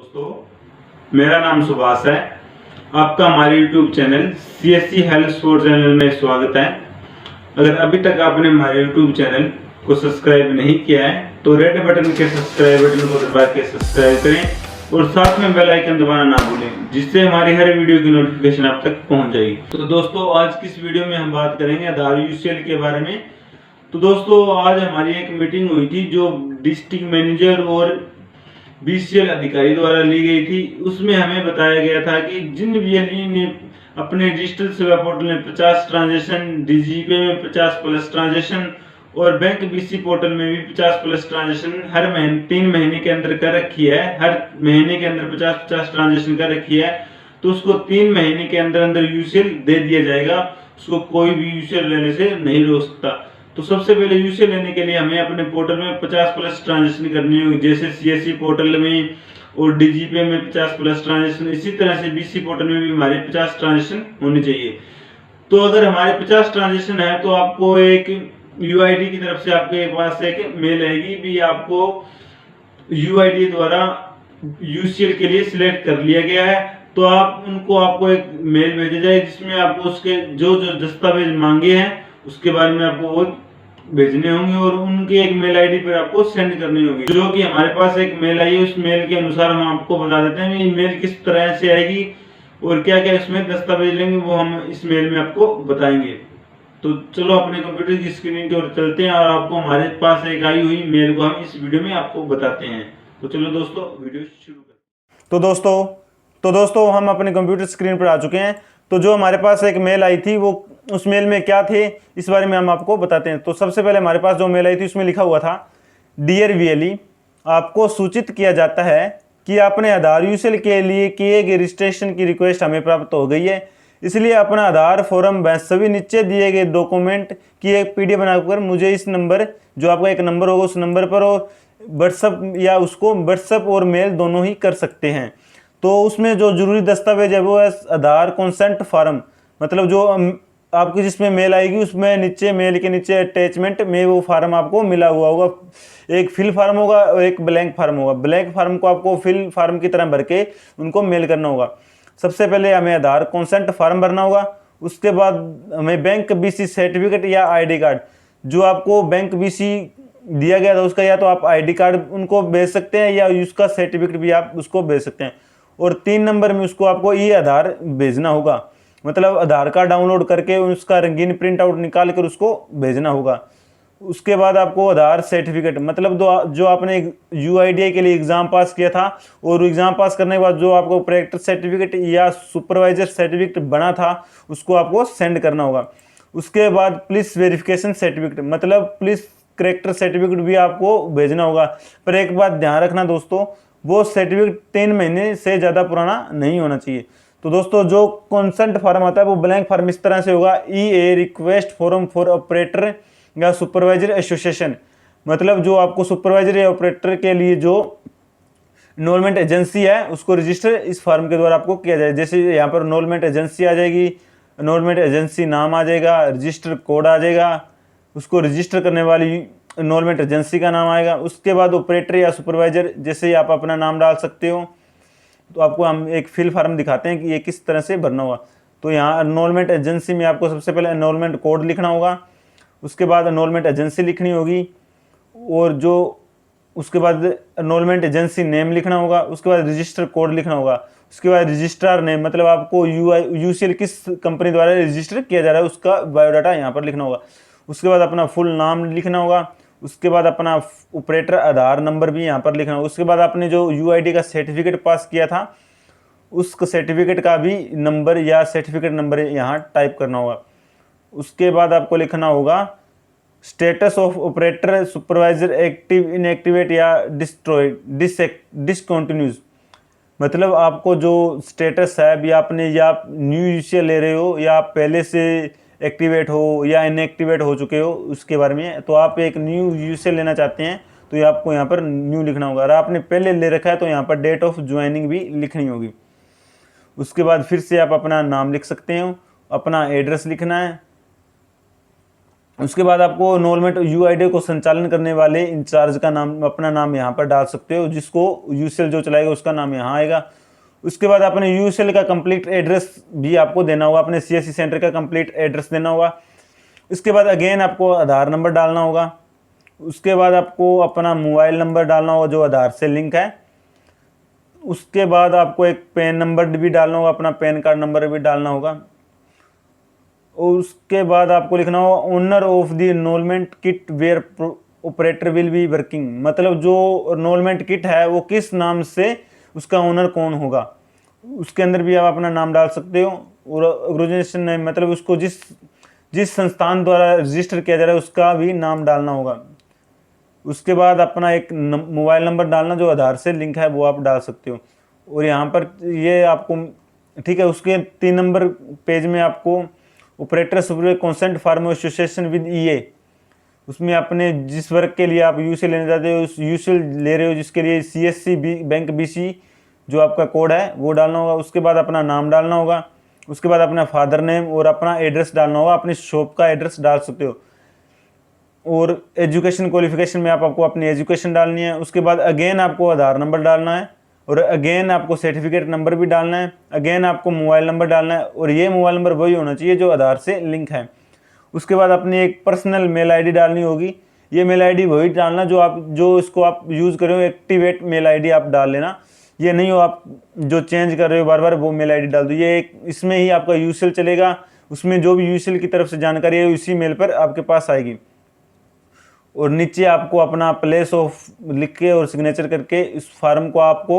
दोस्तों, मेरा नाम सुभाष है। आपका हमारे YouTube channel CSC health sport channel में स्वागत है। अगर अभी तक आपने हमारे YouTube चैनल को सब्सक्राइब नहीं किया है तो रेड बटन के सब्सक्राइब बटन को दबा के सब्सक्राइब करें और साथ में बेल आइकन दबाना ना भूलें, जिससे हमारी हर वीडियो की नोटिफिकेशन आप तक पहुंच जाएगी। तो दोस्तों, आज की इस वीडियो में हम बात करेंगे आधार UCL के बारे में। तो दोस्तों, आज हमारी एक मीटिंग हुई थी जो डिस्ट्रिक्ट मैनेजर और BCL अधिकारी द्वारा ली गई थी। उसमें हमें बताया गया था कि जिन VLE ने अपने डिजिटल सेवा पोर्टल में 50 ट्रांजेक्शन, DGPay में 50 प्लस ट्रांजेक्शन और बैंक BC पोर्टल में भी 50 प्लस ट्रांजेक्शन हर महीने 3 महीने के अंदर कर रखी है, हर महीने के अंदर 50-50 ट्रांजेक्शन कर रखी है, तो उसको 3 महीने के अंदर अंदर UCL दे दिया जाएगा। उसको कोई भी UCL लेने से नहीं रोक सकता। तो सबसे पहले UCL लेने के लिए हमें अपने पोर्टल में 50 प्लस ट्रांजेक्शन करनी होगी, जैसे CSC पोर्टल में और DGPay में 50 प्लस ट्रांजेक्शन। इसी तरह से BC पोर्टल में भी हमारे 50 ट्रांजेक्शन होने चाहिए। तो अगर हमारे 50 ट्रांजेक्शन है तो आपको एक UID की तरफ से आपके पास एक मेल आएगी भी, आपको UID द्वारा UCL के लिए सिलेक्ट कर लिया गया है। तो आपको एक मेल भेजा जाए जिसमें आपको उसके जो दस्तावेज मांगे हैं उसके बारे में आपको वो भेजने होंगे और उनके एक मेल आईडी पर आपको सेंड करनी होगी। जो कि हमारे पास एक मेल आई है, उस मेल के अनुसार हम आपको बता देते हैं ये मेल किस तरह से आएगी और क्या क्या इसमें दस्तावेज लेंगे, वो हम इस मेल में आपको बताएंगे। तो चलो अपने कंप्यूटर की स्क्रीन की ओर चलते हैं और आपको हमारे पास एक आई हुई मेल को हम इस वीडियो में आपको बताते हैं। तो चलो दोस्तों, वीडियो शुरू करते। तो दोस्तों हम अपने कंप्यूटर स्क्रीन पर आ चुके हैं। तो जो हमारे पास एक मेल आई थी, वो उस मेल में क्या थे इस बारे में हम आपको बताते हैं। तो सबसे पहले हमारे पास जो मेल आई थी उसमें लिखा हुआ था, डियर VLE, आपको सूचित किया जाता है कि अपने आधार UCL के लिए किए गए रजिस्ट्रेशन की रिक्वेस्ट हमें प्राप्त हो गई है। इसलिए अपना आधार फॉर्म व सभी नीचे दिए गए डॉक्यूमेंट की एक PDF बनाकर मुझे इस नंबर, जो आपका एक नंबर होगा उस नंबर पर, और व्हाट्सअप या उसको व्हाट्सअप और मेल दोनों ही कर सकते हैं। तो उसमें जो जरूरी दस्तावेज है वो है आधार कंसेंट फॉर्म, मतलब जो आपकी जिसमें मेल आएगी उसमें नीचे, मेल के नीचे अटैचमेंट में वो फार्म आपको मिला हुआ होगा। एक फिल फार्म होगा और एक ब्लैंक फार्म होगा। ब्लैंक फार्म को आपको फिल फार्म की तरह भर के उनको मेल करना होगा। सबसे पहले हमें आधार कंसेंट फार्म भरना होगा। उसके बाद हमें बैंक BC सर्टिफिकेट या ID कार्ड, जो आपको बैंक BC दिया गया था उसका, या तो आप ID कार्ड उनको भेज सकते हैं या उसका सर्टिफिकेट भी आप उसको भेज सकते हैं। और 3 नंबर में उसको आपको आधार भेजना होगा, मतलब आधार कार्ड डाउनलोड करके उसका रंगीन प्रिंट आउट निकाल कर उसको भेजना होगा। उसके बाद आपको आधार सर्टिफिकेट, मतलब जो आपने UIDAI के लिए एग्जाम पास किया था और एग्जाम पास करने के बाद जो आपको प्रैक्टिस सर्टिफिकेट या सुपरवाइजर सर्टिफिकेट बना था उसको आपको सेंड करना होगा। उसके बाद पुलिस वेरिफिकेशन सर्टिफिकेट, मतलब पुलिस करेक्टर सर्टिफिकेट भी आपको भेजना होगा। पर एक बात ध्यान रखना दोस्तों, वो सर्टिफिकेट 3 महीने से ज़्यादा पुराना नहीं होना चाहिए। तो दोस्तों, जो कंसेंट फॉर्म आता है वो ब्लैंक फॉर्म इस तरह से होगा, EA request form for operator या सुपरवाइजर एसोसिएशन, मतलब जो आपको सुपरवाइजर या ऑपरेटर के लिए जो एनरोलमेंट एजेंसी है उसको रजिस्टर इस फॉर्म के द्वारा आपको किया जाए। जैसे यहाँ पर एनरोलमेंट एजेंसी आ जाएगी, एनरोलमेंट एजेंसी नाम आ जाएगा, रजिस्टर कोड आ जाएगा, उसको रजिस्टर करने वाली एनरोलमेंट एजेंसी का नाम आएगा। उसके बाद ऑपरेटर या सुपरवाइजर, जैसे ही आप अपना नाम डाल सकते हो। तो आपको हम एक फिल फार्म दिखाते हैं कि ये किस तरह से भरना होगा। तो यहाँ एनरोलमेंट एजेंसी में आपको सबसे पहले एनरोलमेंट कोड लिखना होगा, उसके बाद एनरोलमेंट एजेंसी लिखनी होगी, और जो उसके बाद एनरोलमेंट एजेंसी नेम लिखना होगा, उसके बाद रजिस्टर कोड लिखना होगा, उसके बाद रजिस्ट्रार नेम, मतलब आपको UCL किस कंपनी द्वारा रजिस्टर किया जा रहा है उसका बायोडाटा यहाँ पर लिखना होगा। उसके बाद अपना फुल नाम लिखना होगा, उसके बाद अपना ऑपरेटर आधार नंबर भी यहाँ पर लिखना होगा। उसके बाद आपने जो UID का सर्टिफिकेट पास किया था उस सर्टिफिकेट का भी नंबर या सर्टिफिकेट नंबर यहाँ टाइप करना होगा। उसके बाद आपको लिखना होगा status of operator supervisor active, inactivate या डिस्ट्रॉयड, डिसकंटिन्यूज, मतलब आपको जो स्टेटस है अभी आपने, या आप न्यू UCL ले रहे हो या आप पहले से एक्टिवेट हो या इनएक्टिवेट हो चुके हो उसके बारे में। तो आप एक न्यू UCL लेना चाहते हैं तो ये आपको यहाँ पर न्यू लिखना होगा। अगर आपने पहले ले रखा है तो यहाँ पर डेट ऑफ ज्वाइनिंग भी लिखनी होगी। उसके बाद फिर से आप अपना नाम लिख सकते हो, अपना एड्रेस लिखना है, उसके बाद आपको एनरोलमेंट यूआईडी को संचालन करने वाले इंचार्ज का नाम, अपना नाम यहाँ पर डाल सकते हो, जिसको यूसीएल जो चलाएगा उसका नाम यहाँ आएगा। उसके बाद अपने यूसीएल का कंप्लीट एड्रेस भी आपको देना होगा, अपने सीएससी सेंटर का कंप्लीट एड्रेस देना होगा। इसके बाद अगेन आपको आधार नंबर डालना होगा। उसके बाद आपको अपना मोबाइल नंबर डालना होगा जो आधार से लिंक है। उसके बाद आपको एक पैन नंबर भी डालना होगा, अपना पैन कार्ड नंबर भी डालना होगा। और उसके बाद आपको लिखना होगा owner of the enrolment kit where operator will be working, मतलब जो एनरोलमेंट किट है वो किस नाम से, उसका ओनर कौन होगा। उसके अंदर भी आप अपना नाम डाल सकते हो और ऑर्गेनाइजेशन नेम, मतलब उसको जिस संस्थान द्वारा रजिस्टर किया जा रहा है उसका भी नाम डालना होगा। उसके बाद अपना एक मोबाइल नंबर डालना जो आधार से लिंक है वो आप डाल सकते हो। और यहाँ पर ये आपको ठीक है। उसके 3 नंबर पेज में आपको operator supervisor consent form association with EA, उसमें अपने जिस वर्ग के लिए आप यूसीएल लेने जाते हो उस यूसीएल ले रहे हो जिसके लिए सीएससी बैंक बीसी जो आपका कोड है वो डालना होगा। उसके बाद अपना नाम डालना होगा। उसके बाद अपना फादर नेम और अपना एड्रेस डालना होगा, अपनी शॉप का एड्रेस डाल सकते हो। और एजुकेशन क्वालिफिकेशन में आपको अपनी एजुकेशन डालनी है। उसके बाद अगेन आपको आधार नंबर डालना है और अगेन आपको सर्टिफिकेट नंबर भी डालना है। अगेन आपको मोबाइल नंबर डालना है और ये मोबाइल नंबर वही होना चाहिए जो आधार से लिंक है। उसके बाद अपनी एक पर्सनल मेल आईडी डालनी होगी। ये मेल आईडी वही डालना जो इसको आप यूज़ कर रहे हो, एक्टिवेट मेल आईडी आप डाल लेना। ये नहीं हो आप जो चेंज कर रहे हो बार बार वो मेल आईडी डाल दो। ये एक इसमें ही आपका यूसीएल चलेगा, उसमें जो भी यूसीएल की तरफ से जानकारी है उसी मेल पर आपके पास आएगी। और नीचे आपको अपना प्लेस ऑफ लिख के और सिग्नेचर करके इस फॉर्म को आपको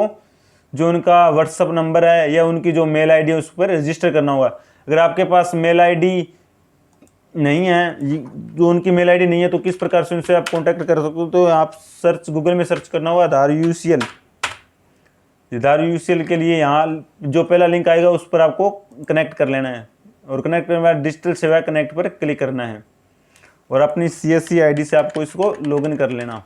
जो उनका व्हाट्सअप नंबर है या उनकी जो मेल आईडी है उस पर रजिस्टर करना होगा। अगर आपके पास मेल आईडी नहीं है, जो उनकी मेल आईडी नहीं है, तो किस प्रकार से उनसे आप कांटेक्ट कर सकते हो, तो आप गूगल में सर्च करना होगा आधार यूसीएल। आधार यूसीएल के लिए यहाँ जो पहला लिंक आएगा उस पर आपको कनेक्ट कर लेना है और कनेक्ट करने के बाद डिजिटल सेवा कनेक्ट पर क्लिक करना है और अपनी सीएससी आईडी से आपको इसको लॉगिन कर लेना।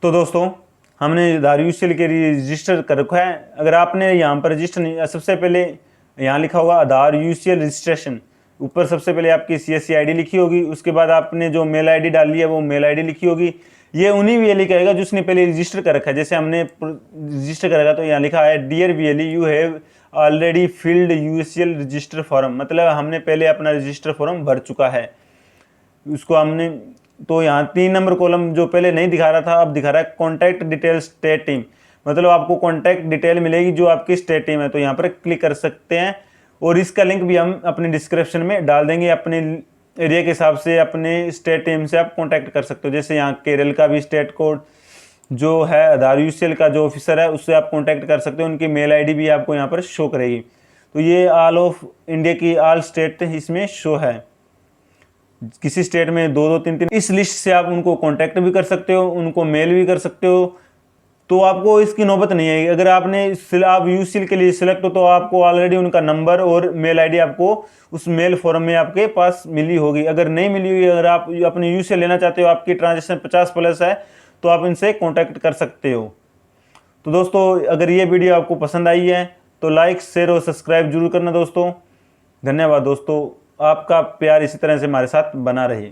तो दोस्तों हमने आधार यूसीएल के लिए रजिस्टर कर रखा है। अगर आपने यहाँ पर रजिस्टर नहीं, सबसे पहले यहाँ लिखा होगा आधार यूसीएल रजिस्ट्रेशन, ऊपर सबसे पहले आपकी सीएससी आईडी लिखी होगी। उसके बाद आपने जो मेल आईडी डाली है वो मेल आईडी लिखी होगी। ये उन्हीं वीएलई का आएगा जिसने पहले रजिस्टर कर रखा है। जैसे हमने रजिस्टर कर रखा तो यहाँ लिखा है dear VLE you have already filled UCL register form, मतलब हमने पहले अपना रजिस्टर फॉर्म भर चुका है उसको हमने। तो यहाँ 3 नंबर कॉलम जो पहले नहीं दिखा रहा था अब दिखा रहा है कॉन्टैक्ट डिटेल स्टेट टीम, मतलब आपको कॉन्टैक्ट डिटेल मिलेगी जो आपकी स्टेट टीम है। तो यहाँ पर क्लिक कर सकते हैं और इसका लिंक भी हम अपने डिस्क्रिप्शन में डाल देंगे। अपने एरिया के हिसाब से अपने स्टेट टीम से आप कॉन्टैक्ट कर सकते हो। जैसे यहाँ केरल का भी स्टेट कोड जो है आधार यूसीएल का जो ऑफिसर है उससे आप कॉन्टैक्ट कर सकते हो, उनकी मेल आईडी भी आपको यहाँ पर शो करेगी। तो ये ऑल ऑफ इंडिया की ऑल स्टेट इसमें शो है। किसी स्टेट में 2-2, 3-3 इस लिस्ट से आप उनको कांटेक्ट भी कर सकते हो, उनको मेल भी कर सकते हो। तो आपको इसकी नौबत नहीं आएगी। अगर आप यूसीएल के लिए सिलेक्ट हो तो आपको ऑलरेडी उनका नंबर और मेल आईडी आपको उस मेल फॉर्म में आपके पास मिली होगी। अगर नहीं मिली हुई, अगर आप अपने यूसीएल लेना चाहते हो, आपकी ट्रांजेक्शन 50+ है, तो आप इनसे कांटेक्ट कर सकते हो। तो दोस्तों अगर ये वीडियो आपको पसंद आई है तो लाइक, शेयर और सब्सक्राइब जरूर करना दोस्तों। धन्यवाद दोस्तों, आपका प्यार इसी तरह से हमारे साथ बना रहे।